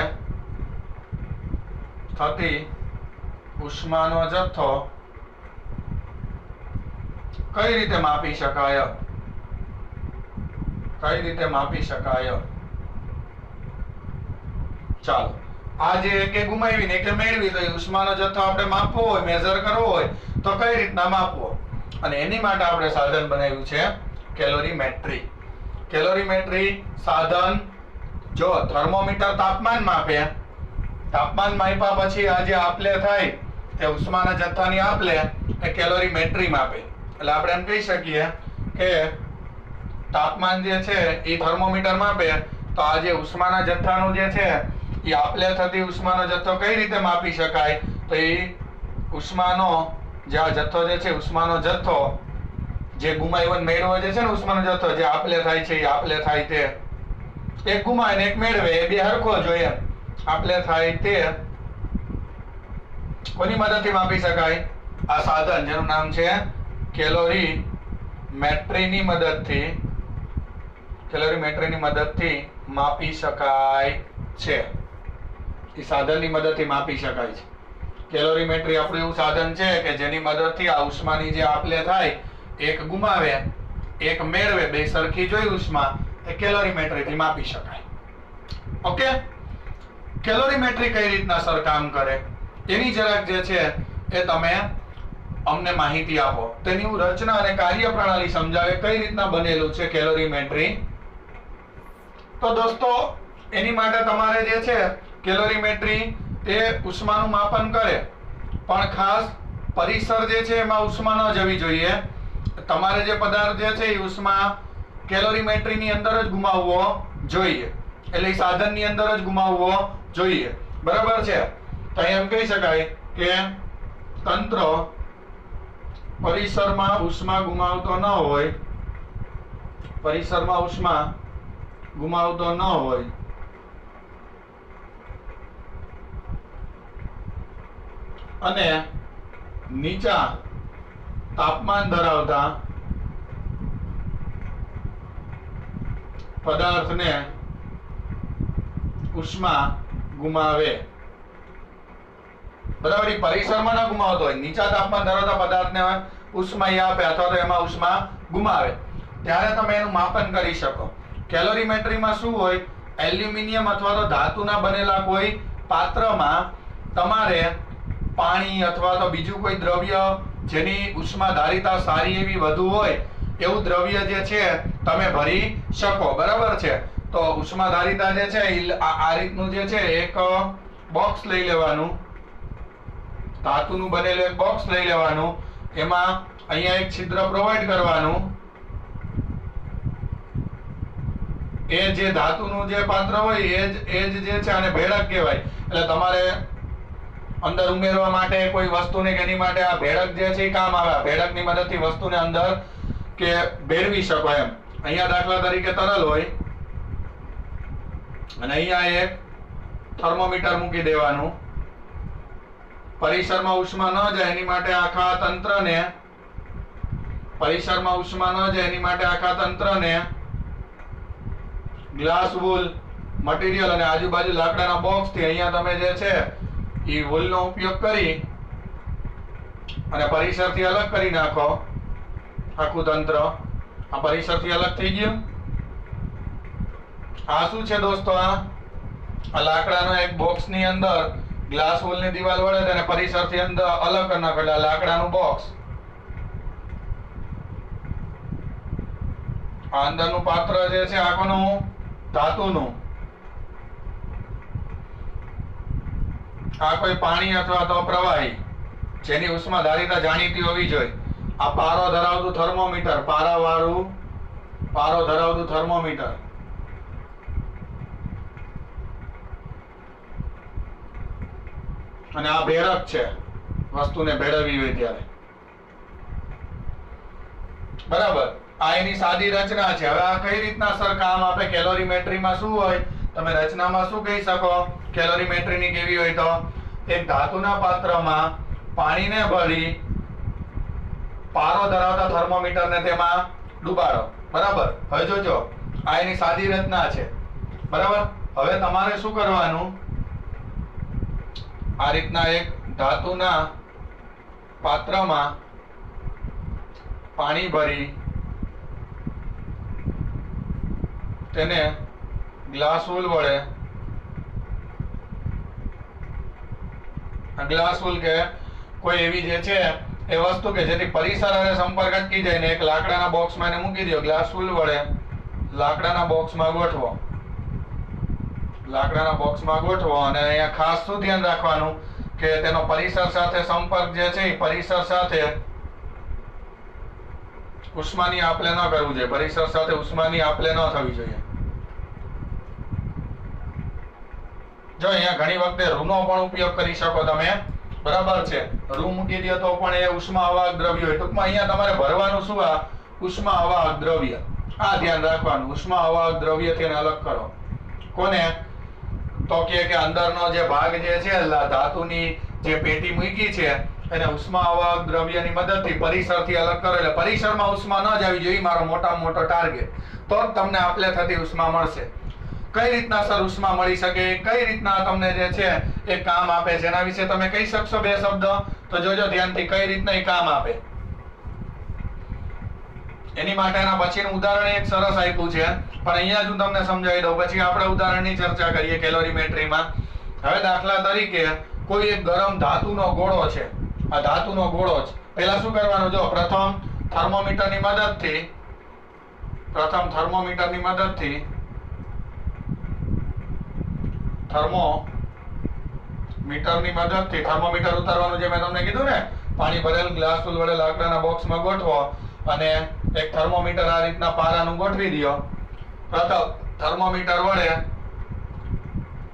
થતી ઉષ્માનો જથ્થો કઈ રીતે માપી શકાય? ચાલો, આ જે કે ગુમાવી ને કે મેળવી, તો ઉષ્માનો જથ્થો આપણે માપવો હોય, મેઝર કરવો હોય તો કઈ રીતના માપવો? અને એની માટે આપણે સાધન બનાવ્યું છે કેલોરીમેટ્રી. કેલોરીમેટ્રી સાધન જો થર્મોમીટર તાપમાન માપે, તાપમાન માપ્યા પછી આ જે આપ-લે થાય એ ઉષ્માના જથ્થાની આપ-લે એ કેલોરીમેટ્રી માપે. એટલે આપણે એમ કહી શકીએ કે તાપમાન જે છે એ થર્મોમીટર માપે, તો આ જે ઉષ્માના જથ્થાનું જે છે એ આપ-લે થતી ઉષ્માનો જથ્થો કઈ રીતે માપી શકાય? તો એ ઉષ્માનો જે આ જથ્થો જે છે, ઉષ્માનો જથ્થો જે ગુમાવ્યો મેળવો જે છે ને, ઉષ્માનો જથ્થો જે આપ-લે થાય છે, એ આપ-લે થાય તે એક ગુમાવે ને એક મેળવે, એ બે હરખો જોઈએ. આપ-લે થાય તે કોની મદદથી માપી શકાય? આ સાધન જેનું નામ છે કેલોરીમેટ્રીની મદદથી માપી શકાય છે. એ સાધનની મદદથી માપી શકાય છે. કેલોરીમેટ્રી આપણું એવું સાધન છે કે જેની મદદથી આ ઉષ્માની જે આપ-લે થાય એક ગુમાવે એક મેળવે, બે સરખી જોઈ ઉષ્મા એ કેલોરીમેટ્રી થી માપી શકાય. ઓકે, કેલોરીમેટ્રી કઈ રીતના સર કામ કરે એની જરાક જે છે એ તમે અમને માહિતી આપો. તેની રચના અને કાર્યપ્રણાલી સમજાવે, કઈ રીતના બનેલું છે કેલોરીમેટ્રી. તો દોસ્તો એની માટે તમારે જે છે કેલોરીમેટ્રી એ ઉષ્માનું માપન કરે, પણ ખાસ પરિસર જે છે એમાં ઉષ્મા ન જવી જોઈએ. તમારે જે પદાર્થ જે છે એ ઉષ્મા કેલોરીમેટ્રી ની અંદર જ ગુમાવવો જોઈએ, એટલે સાધન ની અંદર જ ગુમાવવો જોઈએ. બરાબર છે? તો એમ કહી શકાય કે તંત્ર પરિસરમાં ઉષ્મા ગુમાવતો ન હોય, પરિસરમાં ઉષ્મા ગુમાવતો ન હોય અને નીચા તાપમાન ધરાવતા પદાર્થને ઉષ્મા ગુમાવે. બરાબર, એ પરિસરમાં ના ગુમાવતો હોય, નીચા તાપમાન ધરાવતા પદાર્થને ઉષ્મા આપે અથવા તો એમાં ઉષ્મા ગુમાવે, ત્યારે તમે એનું માપન કરી શકો. કેલોરીમેટ્રીમાં શું હોય, એલ્યુમિનિયમ અથવા તો ધાતુના બનેલા કોઈ પાત્રમાં તમારે પાણી અથવા તો બીજું કોઈ દ્રવ્ય જેની ઉષ્માધારિતા સારી એવી વધુ હોય એવું દ્રવ્ય જે છે તમે ભરી શકો. બરાબર છે? તો ઉષ્માધારિતા જે છે આ રીતનું જે છે એક બોક્સ લઈ લેવાનું, ધાતુનું બનેલું એક બોક્સ લઈ લેવાનું, એમાં અહીંયા એક છિદ્ર પ્રોવાઈડ કરવાનું. એ જે ધાતુનું જે પાત્ર હોય એ જ જે છે આને ભેળક કહેવાય. એટલે તમારે અંદર ઉમેરવા માટે કોઈ વસ્તુને કે એની માટે આ ભેળક જે છે એ કામ આવે. આ ભેળકની મદદથી વસ્તુને અંદર કે ભેળવી શકો એમ. અહીંયા દાખલા તરીકે તરલ હોય અને અહીંયા એક થર્મોમીટર મૂકી દેવાનું. પરિસરમાં ઉષ્મા ન જાય એની માટે આખા તંત્રને પરિસરમાં ઉષ્મા ન જાય એની માટે આખા તંત્રને ગ્લાસ વૂલ મટીરિયલ અને આજુબાજુ લાકડાના બોક્સ થી અહીંયા તમે જે છે એ વૂલનો ઉપયોગ કરી અને પરિસરથી અલગ કરી નાખો. આખું તંત્ર આ પરિસરથી અલગ થઈ ગયું. આ શું છે દોસ્તો? આ લાકડાનો એક બોક્સ ની અંદર ગ્લાસ વૂલ ની દિવાલ વડે તેને પરિસરથી અંદર અલગ કરી નાખો. એટલે લાકડાનું બોક્સ, આ અંદરનું પાત્ર જે છે આખું ધાતુનું, આ કોઈ પાણી અથવા તો પ્રવાહી જેની ઉષ્માધારિતા જાણીતી હોવી જોઈએ. આ પારો ધરાવતું થર્મોમીટર, પારો ધરાવતું થર્મોમીટર. અને આ ભેળક છે, વસ્તુને ભેળવવી હોય ત્યારે. બરાબર, આ એની સાદી રચના છે. હવે આ કઈ રીતના સર કામ આપે? કેલોરીમેટ્રીમાં શું હોય, તમે રચનામાં શું કહી શકો કેલોરીમેટ્રીની કેવી હોય? તો એક ધાતુના પાત્રમાં પાણીને ભરી પારો ધરાવતા થર્મોમીટરને તેમાં ડુબાડો. બરાબર, હવે જોજો આ એની સાદી રચના છે. બરાબર, હવે તમારે શું કરવાનું, આ રીતના એક ધાતુના પાત્રમાં પાણી ભરી તેને ગ્લાસ વૂલ વડે, ગ્લાસ વૂલ કે કોઈ એવી જે છે એ વસ્તુ કે જેથી પરિસર અને સંપર્ક અટકી જાય ને એક લાકડાના બોક્સમાં એને મૂકી દો. ગ્લાસ વૂલ વડે લાકડાના બોક્સમાં ગોઠવો, લાકડાના બોક્સમાં ગોઠવો. અને અહીંયા ખાસ શું ધ્યાન રાખવાનું કે તેનો પરિસર સાથે સંપર્ક જે છે એ પરિસર સાથે ઉષ્માની આપ લે ન કરવું જોઈએ. પરિસર સાથે ઉષ્માની આપ લે ન થવી જોઈએ. જો અહીંયા ઘણી વખતે રૂનો પણ ઉપયોગ કરી શકો તમે. બરાબર છે? રૂ મૂકી દો તો પણ એ ઉષ્મા અવાહક દ્રવ્ય હોય. ટૂંકમાં અહીંયા તમારે ભરવાનું શું? આ ઉષ્મા અવાહક દ્રવ્ય. આ ધ્યાન રાખવાનું, ઉષ્મા અવાહક દ્રવ્યથી એને અલગ કરો. કોને? તો કે અંદરનો જે ભાગ જે છે ધાતુની જે પેટી મૂકી છે એને ઉષ્મા અવાહક દ્રવ્યની મદદથી પરિસરથી અલગ કરો. એટલે પરિસરમાં ઉષ્મા ન જવી જોઈએ, મારો મોટામાં મોટો ટાર્ગેટ. તો જ તમને આપલે થતી ઉષ્મા મળશે. કઈ રીતના સર ઉષ્મા મળી શકે, કઈ રીતના તમને જે છે એ કામ આપે છે, એના વિશે તમે કહી શકશો બે શબ્દ? તો જોજો ધ્યાનથી કઈ રીતના એ કામ આપે. એની માટેના પછીનું ઉદાહરણ એક સરસ આપ્યું છે, પણ અહીંયા જ હું તમને સમજાવી દઉં, પછી આપણે ઉદાહરણની ચર્ચા કરીએ કેલોરીમેટ્રીમાં. હવે દાખલા તરીકે કોઈ એક ગરમ ધાતુનો ગોળો છે, આ ધાતુનો ગોળો છે. પહેલા શું કરવાનું, જો પ્રથમ થર્મોમીટરની મદદથી થર્મોમીટર ઉતારવાનું, જે મેં તમને કીધું ને, પાણી ભરેલ ગ્લાસ ટૂલ વડે લાકડાના બોક્સમાં ગોઠવો અને એક થર્મોમીટર આ રીતના પારાનું ગોઠવી દો. પ્રથમ થર્મોમીટર વડે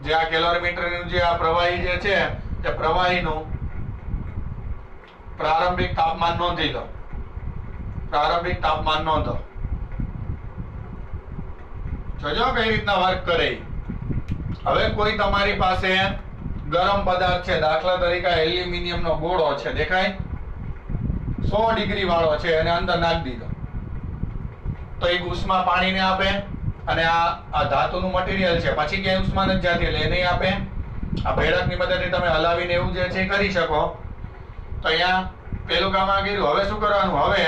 જે આ કેલોરીમીટરનું જે આ પ્રવાહી જે છે એ પ્રવાહીનું પ્રારંભિક તાપમાન નોંધી લો. પ્રારંભિક તાપમાન નોંધો. જોજો કઈ રીતના વર્ક કરે. હવે કોઈ તમારી પાસે ગરમ પદાર્થ છે, દાખલા તરીકે એલ્યુમિનિયમનો ગોળો છે, દેખાય 100 ડિગ્રી વાળો છે, અને અંદર નાખી દીધો, તો એ ઉષ્મા પાણીને આપે, અને આ ધાતુનું મટીરીયલ છે, પછી ક્યાંય ઉષ્મા નથી જાતી એટલે એને આપે. આ ભેળકની મદદથી તમે હલાવીને એવું જે છે કરી શકો. તો અહીંયા પેલું કામ આ કર્યું. હવે શું કરવાનું, હવે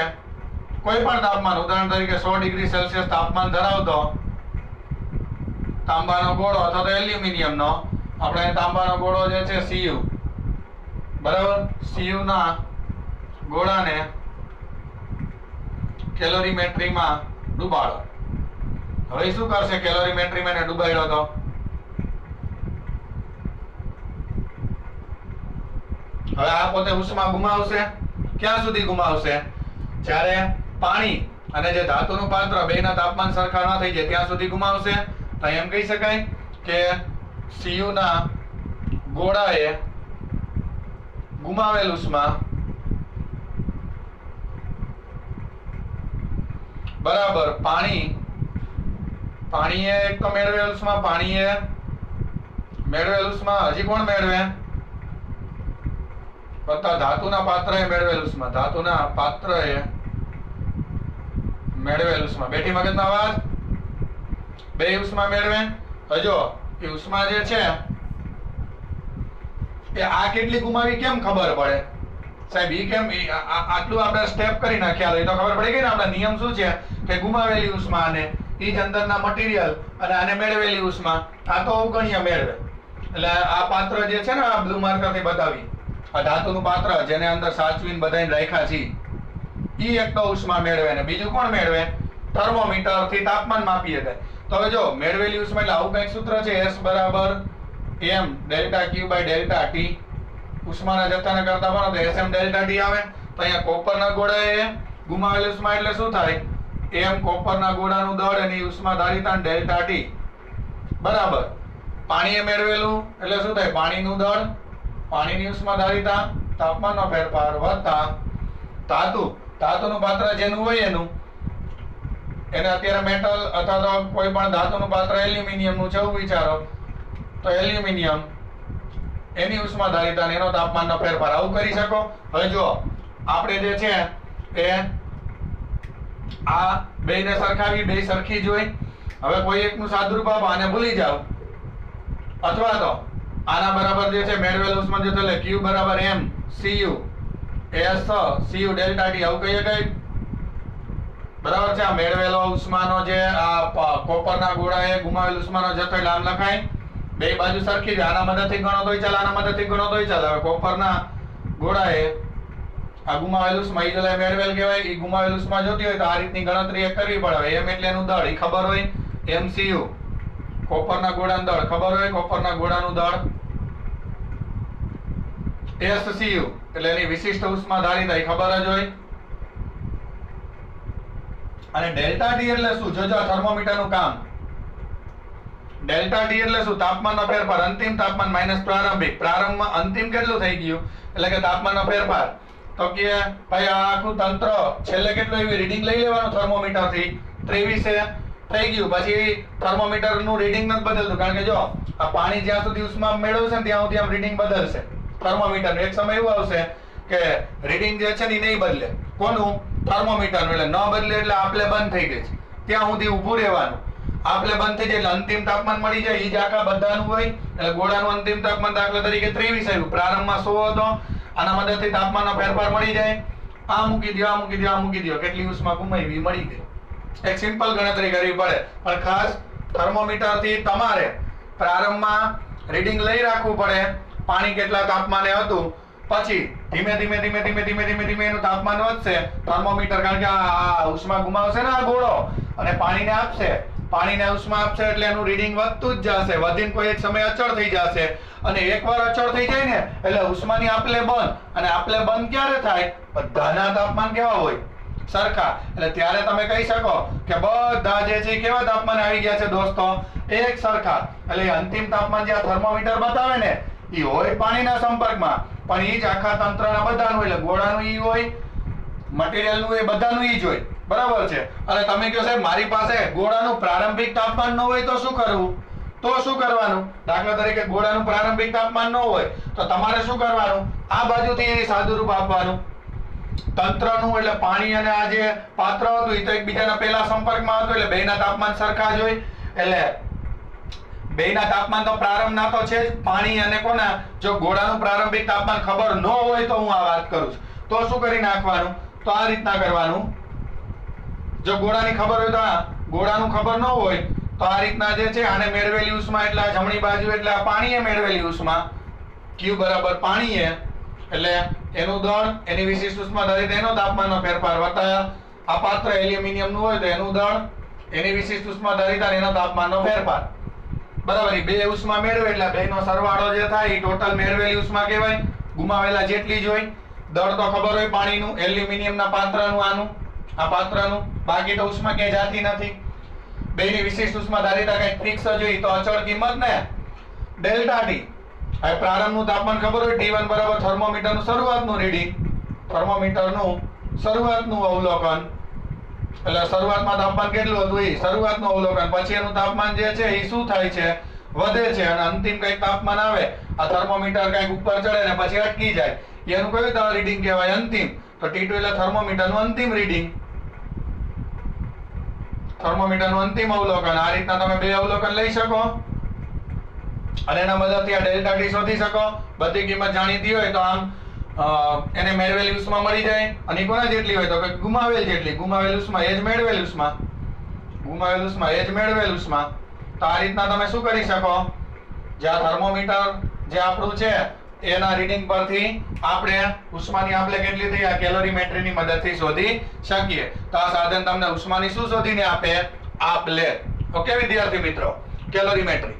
કોઈ પણ તાપમાન, ઉદાહરણ તરીકે 100 ડિગ્રી સેલ્સિયસ તાપમાન ધરાવતો તાંબાનો ગોળો અથવા તો એલ્યુમિનિયમનો, આપણે તાંબાનો ગોળો જે છે Cu, બરાબર, Cu ના ગોળાને કેલોરીમેટ્રીમાં ડુબાડો. હવે શું કરશે, કેલોરીમેટ્રીમાં એને ડુબાડ્યો તો હવે આ પોતે ઉષ્મા ગુમાવશે. ક્યાં સુધી ગુમાવશે, જ્યારે પાણી અને જે ધાતુનું પાત્ર બેના તાપમાન સરખા ન થઈ જાય ત્યાં સુધી ગુમાવશે. તો એમ કહી શકાય કે Cu ના ગોળાએ ગુમાવેલ ઉષ્મા બરાબર પાણીએ એક તો મેળવેલ ઉષ્મા, પાણીએ મેળવેલ ઉષ્મા, હજી કોણ મેળવે, ધાતુના પાત્રએ મેળવેલ ઉષ્મા, ધાતુના પાત્રએ મેળવેલ ઉષ્મા. બેઠી મગજમાં વાત, બે ઉષ્મા મેળવે. હજો એ ઉષ્મા જે છે એ આ કેટલી ગુમાવી કેમ ખબર પડે સાહેબ, ઈ કેમ આટલું આપણે સ્ટેપ કરી નાખ્યા હોય તો ખબર પડી ગઈ ને. આપણા નિયમ શું છે કે ગુમાવેલી ઉષ્મા અને ઈ જ અંદરના મટીરીયલ અને આને મેળવેલી ઉષ્મા, આ તો અવગણ્ય મેળવે. એટલે આ પાત્ર જે છે ને, આ બ્લુ માર્કર થી બતાવી, આ ધાતુનું પાત્ર જેને અંદર સાચવીને બધાને રાખ્યા છે, ઈ એક તો ઉષ્મા મેળવે. ને બીજું કોણ મેળવે, થર્મોમીટર થી તાપમાન માપી શકાય. તો હવે જો મેળવેલી ઉષ્મા એટલે આવું કઈક સૂત્ર છે, S બરાબર m delta Q by delta T. ઉષ્માના જથ્થાને કરતા બનો તો Sm ડેલ્ટા T આવે. તો અહીંયા કોપરના ગોળાએ ગુમાવેલી ઉષ્મા એટલે શું થાય, m કોપરના ગોળાનું દળ અને ઉષ્મા ધારિતા ડેલ્ટા T બરાબર. પાણીએ મેળવેલું એટલે શું થાય, પાણીનું દળ, પાણીની ઉષ્મા ધારિતા, તાપમાનનો ફેરફાર વત્તા ધાતુનું પાત્ર જેનું હોય એનું, એને અત્યારે મેટલ અથવા તો કોઈ પણ ધાતુનું પાત્ર એલ્યુમિનિયમનું છે એવું વિચારો, તો એલ્યુમિનિયમ એની ઉષ્મા ધારિતા અને એનો તાપમાનનો ફેરફાર, આવું કરી શકો. હવે જો આપણે જે છે એ આ બેને સરખાવી, બે સરખી જ હોય. હવે કોઈ એકનું સાદુરૂપ આને ભૂલી જાવ, અથવા તો આના બરાબર જે છે મેળવેલ ઉષ્મા જથ્થો એટલે Q બરાબર m Cu S Cu delta T, આવું કહીએ કઈ બરાબર છે. આ મેળવેલો ઉષ્માનો જે આ કોપરના ગોળાએ ગુમાવેલ ઉષ્માનો જથ્થો એટલે આમ લખાય. બે બાજુ સરખી જ, આના મદદથી ગણો તોય ચાલે, આના મદદથી ગણો તોય ચાલે. હવે કોપરના ગોળાએ આ ગુમાવેલ ઉષ્મા ઈ જલા મેળવેલ કહેવાય. ઈ ગુમાવેલ ઉષ્મા જોતી હોય તો આ રીતની ગણતરી એક કરવી પડે. m એટલે એનું દળ ઈ ખબર હોય, MCU કોપરના ગોળાનું દળ ખબર હોય, કોપરના ગોળાનું દળ SCU એટલે એની વિશિષ્ટ ઉષ્મા ધારિતા ઈ ખબર જ હોય. અને ડેલ્ટા T એટલે શું, જોજો થર્મોમીટરનું કામ. ડેલ્ટા T એટલે શું, તાપમાનનો ફેરફાર, અંતિમ તાપમાન માઈનસ પ્રારંભિક. પ્રારંભમાં અંતિમ કેટલું થઈ ગયું એટલે કે તાપમાનનો ફેરફાર. તો કે ભાઈ આ આખું તંત્ર છેલ્લે કેટલું એવી રીડિંગ લઈ લેવાનું થર્મોમીટર થી, 23 થઈ ગયું. પછી થર્મોમીટર નું રીડિંગ નથી બદલતું, કારણ કે જો આ પાણી જ્યાં સુધી ઉષ્મા મેળવશે ને ત્યાં સુધી આમ રીડિંગ બદલશે થર્મોમીટર. એક સમય એવું આવશે કે રીડિંગ જે છે ને એ નહીં બદલે. કોનું, થર્મોમીટર. એટલે ન બદલે એટલે આપલે બંધ થઈ ગઈ છે, ત્યાં સુધી ઊભું રહેવાનું. આપલે બંધ થઈ જાય એટલે અંતિમ તાપમાન મળી જાય. ઈ જ આખા બધાનું હોય. એટલે ગોળાનું અંતિમ તાપમાન દાખલા તરીકે 23 આવ્યું, પ્રારંભમાં 100 હતો. આના મદદથી તાપમાનનો ફેરફાર મળી જાય. આ મૂકી દો, આ મૂકી દો, આ મૂકી દો, કેટલી ઉષ્મા ગુમાવી મળી ગઈ. એક સિમ્પલ ગણતરી કરવી પડે, પણ ખાસ થર્મોમીટર થી તમારે પ્રારંભમાં રીડિંગ લઈ રાખવું પડે પાણી કેટલા તાપમાને હતું. પછી ધીમે ધીમે ધીમે ધીમે ધીમે ધીમે ધીમે એનું તાપમાન વધશે. થર્મોમીટર કારણ કે આ ઉષ્મા ગુમાવશે ને આ ગોળો અને પાણીને આપશે, પાણીને ઉષ્મા આપશે એટલે એનું રીડિંગ વધતું જ જશે, વધીને કોઈ એક સમય અચળ થઈ જશે. અને એકવાર અચળ થઈ જાય ને એટલે ઉષ્માની આપલે બંધ, અને આપલે બંધ ક્યારે થાય? બધાના તાપમાન કેવા હોય? સરખા. એટલે ત્યારે તમે કહી શકો કે બધા જે છે કેવા તાપમાને આવી ગયા છે દોસ્તો? એક સરખા. એટલે અંતિમ તાપમાન જે આ થર્મોમીટર બતાવે ને એ હોય પાણીના સંપર્કમાં, પણ એ જ આખા તંત્રના બધાનું, એટલે ગોળાનું ઈ હોય, મટીરીયલનું એ બધાનું ઈ જ હોય. બરાબર છે. અને તમે કહો સાહેબ મારી પાસે ગોળાનું પ્રારંભિક તાપમાન ન હોય તો શું કરવું? તો શું કરવાનું? દાખલા તરીકે ગોળાનું પ્રારંભિક તાપમાન ન હોય તો તમારે શું કરવાનું? આ બાજુથી સાદુરૂપ આપવાનું. તંત્રનું એટલે પાણી અને આ જે પાત્ર હતું એ તો એકબીજાના પહેલા સંપર્કમાં હતું, એટલે બેયના તાપમાન સરખા જ હોય. એટલે બેયના તાપમાન તો પ્રારંભના તો છે જ, પાણી અને કોના? જો ગોળાનું પ્રારંભિક તાપમાન ખબર ન હોય તો હું આ વાત કરું છું, તો શું કરી નાખવાનું? તો આ રીતના કરવાનું. જો ગોળાની ખબર હોય તો આ ગોળાનું ખબર ન હોય તો આ રીતના જે છે આને મેળવેલી ઉષ્મા એટલે આ જમણી બાજુ એટલે આ પાણીએ મેળવેલી ઉષ્મા, Q બરાબર પાણીએ એટલે એનું દળ, એની વિશિષ્ટ ઉષ્મા દરિત, એનો તાપમાનનો ફેરફાર વત્તા આ પાત્ર એલ્યુમિનિયમ નું હોય તો એનું દળ, એની વિશિષ્ટ ઉષ્મા દરિત અને એનો તાપમાનનો ફેરફાર. બરાબર. એ બે ઉષ્મા મેળવે એટલે બેનો સરવાળો જે થાય એ ટોટલ મેળવેલી ઉષ્મા કહેવાય. ગુમાવેલા જેટલી જ હોય. દળ તો ખબર હોય પાણીનું, એલ્યુમિનિયમના પાત્રનું, આનું આ પાત્રનું, બાકી તો ઉષ્મા ક્યાંય જાતી નથી. બેની વિશિષ્ટ ઉષ્મા ધારિતા કંઈક ફિક્સ જ હોય તો અચળ કિંમત ને ડેલ્ટા ટી. હવે પ્રારંભનું તાપમાન ખબર હોય T1 બરાબર થર્મોમીટરનું શરૂઆતનું રીડિંગ, થર્મોમીટરનું શરૂઆતનું અવલોકન, એટલે શરૂઆતમાં તાપમાન કેટલું હતું એ શરૂઆતનું અવલોકન, પછી એનું તાપમાન જે છે એ શું થાય છે? વધે છે. અને અંતિમ કંઈક તાપમાન આવે, આ થર્મોમીટર કંઈક ઉપર ચડે ને પછી અટકી જાય, એનું કયું રીડિંગ કહેવાય? અંતિમ. તો T2 એટલે થર્મોમીટરનું અંતિમ રીડિંગ, થર્મોમીટરનું અંતિમ અવલોકન. આ રીતના તમે બે અવલોકન લઈ શકો અને એના મદદથી આ ડેલ્ટા ટી શોધી શકો. બધી કિંમત જાણીતી હોય તો આમ એને મેળવેલી ઉષ્મા મળી જાય. અને કોના જેટલી હોય તો કે ગુમાવેલ જેટલી. ગુમાવેલ ઉષ્મા એ જ મેળવેલ ઉષ્મા, ગુમાવેલ ઉષ્મા એ જ મેળવેલ ઉષ્મા. તો આ રીતના તમે શું કરી શકો? જે આ થર્મોમીટર જે આપણું છે એના રીડિંગ પરથી આપણે ઉષ્માની આપલે કેટલી થઈ આ કેલોરીમેટ્રીની મદદથી શોધી શકીએ. તો આ સાધન તમને ઉષ્માની શું શોધીને આપે? આપલે. ઓકે વિદ્યાર્થી મિત્રો, કેલોરીમેટ્રી.